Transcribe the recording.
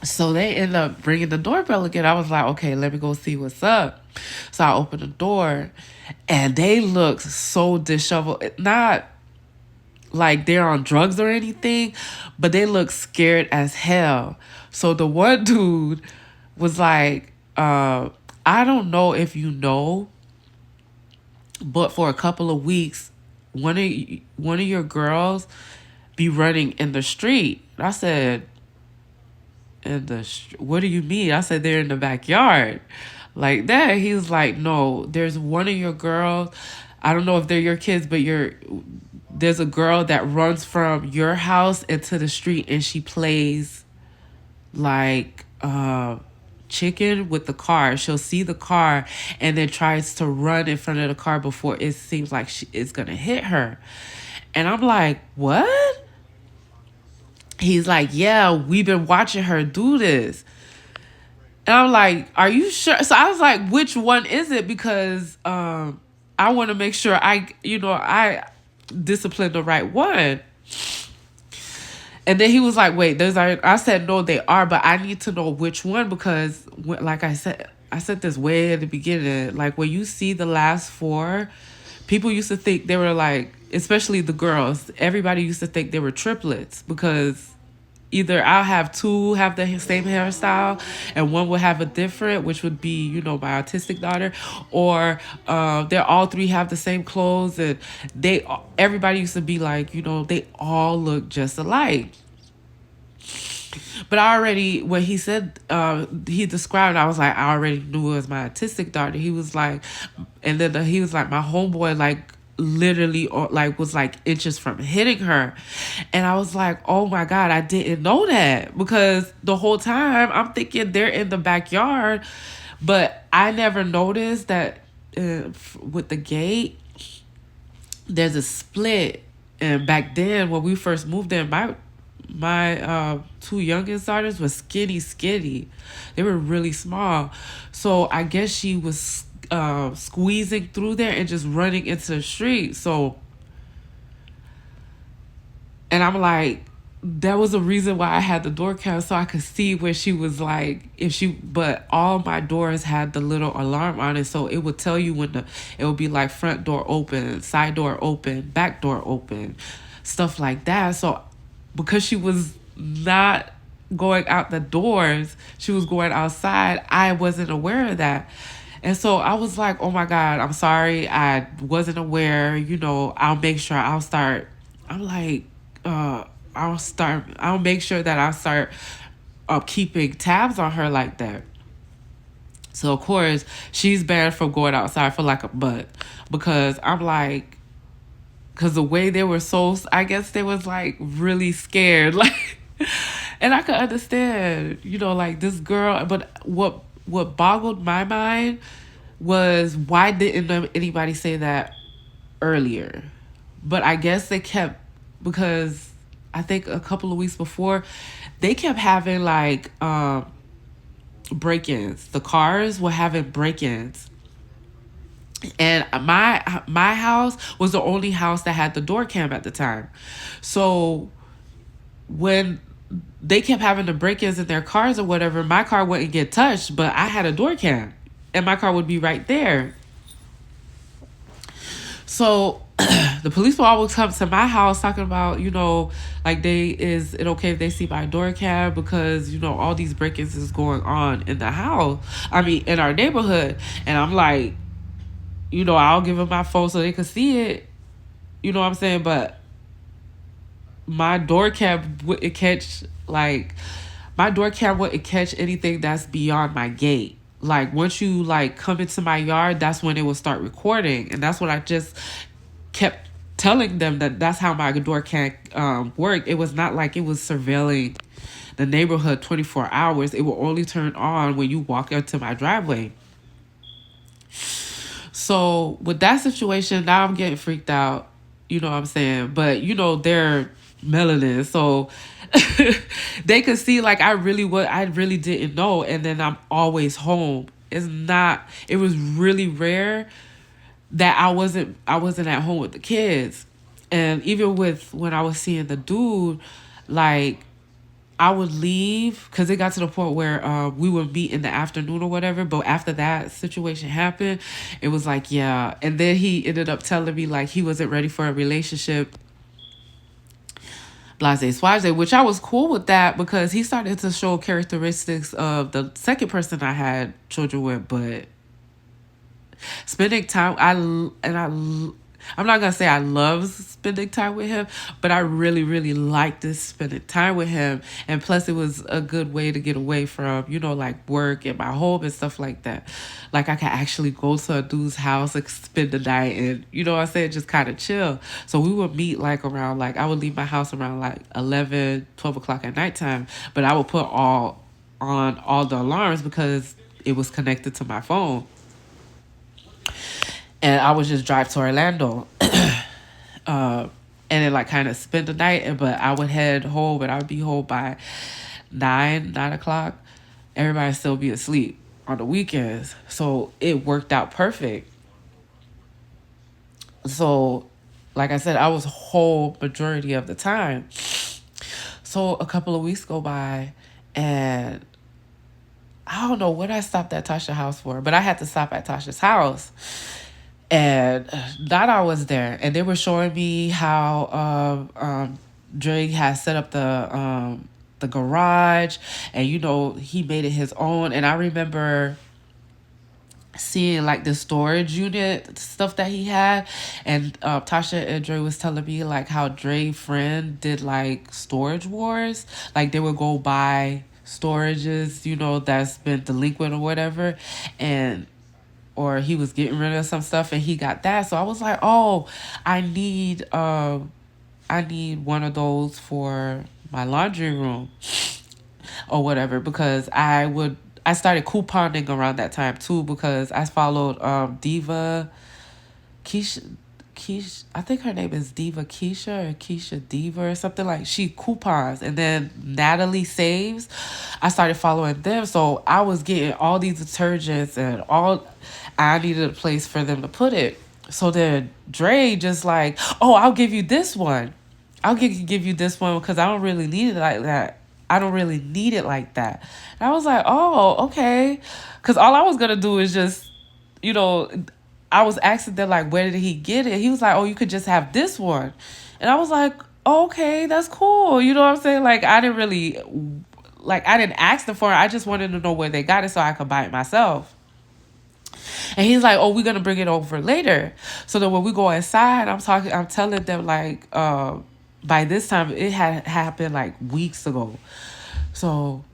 So they end up ringing the doorbell again. I was like, okay, let me go see what's up. So I opened the door, and they look so disheveled. Not like they're on drugs or anything, but they look scared as hell. So the one dude was like, I don't know if you know, but for a couple of weeks, one of your girls be running in the street. I said, what do you mean? I said, they're in the backyard. Like that. He was like, no, there's one of your girls. I don't know if they're your kids, but there's a girl that runs from your house into the street, and she plays like chicken with the car. She'll see the car and then tries to run in front of the car before it seems like it's gonna hit her. And I'm like, what? He's like, yeah, we've been watching her do this. And I'm like, are you sure? So I was like, which one is it? Because I want to make sure I discipline the right one. And then he was like, wait, I said, no, they are, but I need to know which one, because like I said this way at the beginning, like when you see the last four, people used to think they were like, especially the girls, everybody used to think they were triplets, because either I'll have two have the same hairstyle and one will have a different, which would be, my autistic daughter, or they all three have the same clothes, and everybody used to be like, they all look just alike. But I already, when he said, he described, I was like, I already knew it was my autistic daughter. He was like, and then he was like, my homeboy, like, literally, or like, was like inches from hitting her. And I was like, oh my God, I didn't know that, because the whole time I'm thinking they're in the backyard, but I never noticed that with the gate, there's a split. And back then, when we first moved in, my two youngest daughters were skinny. They were really small. So I guess she was squeezing through there and just running into the street. So, and I'm like, that was the reason why I had the door cam, so I could see where she was, like, but all my doors had the little alarm on it, so it would tell you it would be like front door open, side door open, back door open, stuff like that. So because she was not going out the doors, she was going outside, I wasn't aware of that. And so I was like, oh my God, I'm sorry, I wasn't aware, I'll make sure I'll start, I'm like, I'll make sure that I start keeping tabs on her like that. So of course she's banned from going outside for like a month, because I'm like, because the way they were, so I guess they was like really scared, like, and I could understand, like this girl. But what boggled my mind was, why didn't anybody say that earlier? But I guess they kept, because I think a couple of weeks before, they kept having like break-ins. The cars were having break-ins, and my house was the only house that had the door cam at the time. So when they kept having the break-ins in their cars or whatever, my car wouldn't get touched, but I had a door cam, and my car would be right there. So the police will always come to my house talking about, like, is it okay if they see my door cam, because, all these break-ins is going on in the house. I mean, in our neighborhood. And I'm like, I'll give them my phone so they can see it. You know what I'm saying? But my door cam wouldn't catch, anything that's beyond my gate. Like, once you, like, come into my yard, that's when it will start recording. And that's what I just kept telling them, that's how my door cam worked. It was not like it was surveilling the neighborhood 24 hours. It will only turn on when you walk into my driveway. So with that situation, now I'm getting freaked out. You know what I'm saying? But, they're melanin. So they could see, like, I really didn't know. And then I'm always home. It was really rare that I wasn't at home with the kids. And even with when I was seeing the dude, like, I would leave because it got to the point where we would meet in the afternoon or whatever. But after that situation happened, it was like, yeah. And then he ended up telling me like he wasn't ready for a relationship, blase swaze, which I was cool with that because he started to show characteristics of the second person I had children with. But spending time, I'm not gonna say I love spending time with him, but I really, really liked this spending time with him. And plus, it was a good way to get away from, like work and my home and stuff like that. Like I could actually go to a dude's house and spend the night, and what I'm saying, just kind of chill. So we would meet like around like I would leave my house around like 11, 12 o'clock at nighttime, but I would put all the alarms because it was connected to my phone, and I would just drive to Orlando, uh, and then like kind of spend the night. But I would head home, and I would be home by 9 o'clock. Everybody still be asleep on the weekends, so it worked out perfect. So, like I said, I was whole majority of the time. So a couple of weeks go by, and I don't know what I stopped at Tasha's house for, but I had to stop at Tasha's house. And Dada was there, and they were showing me how Drake had set up the garage, and he made it his own. And I remember seeing like the storage unit stuff that he had, and Tasha and Dre was telling me like how Dre friend did like storage wars, like they would go buy storages that's been delinquent or whatever, and or he was getting rid of some stuff and he got that. So I was like, oh, I need one of those for my laundry room or whatever, because I started couponing around that time too, because I followed Diva Keisha, I think her name is Diva Keisha or Keisha Diva or something, like she coupons, and then Natalie Saves. I started following them, so I was getting all these detergents and all. I needed a place for them to put it. So then Dre just like, oh, I'll give you this one. I'll give you this one because I don't really need it like that. I don't really need it like that. And I was like, oh, okay. Because all I was going to do is just, you know, I was asking them, like, where did he get it? He was like, oh, you could just have this one. And I was like, okay, that's cool. You know what I'm saying? Like, I didn't really, like, I didn't ask them for it. I just wanted to know where they got it so I could buy it myself. And he's like, oh, we're going to bring it over later. So then when we go inside, I'm telling them, like, by this time, it had happened, like, weeks ago. So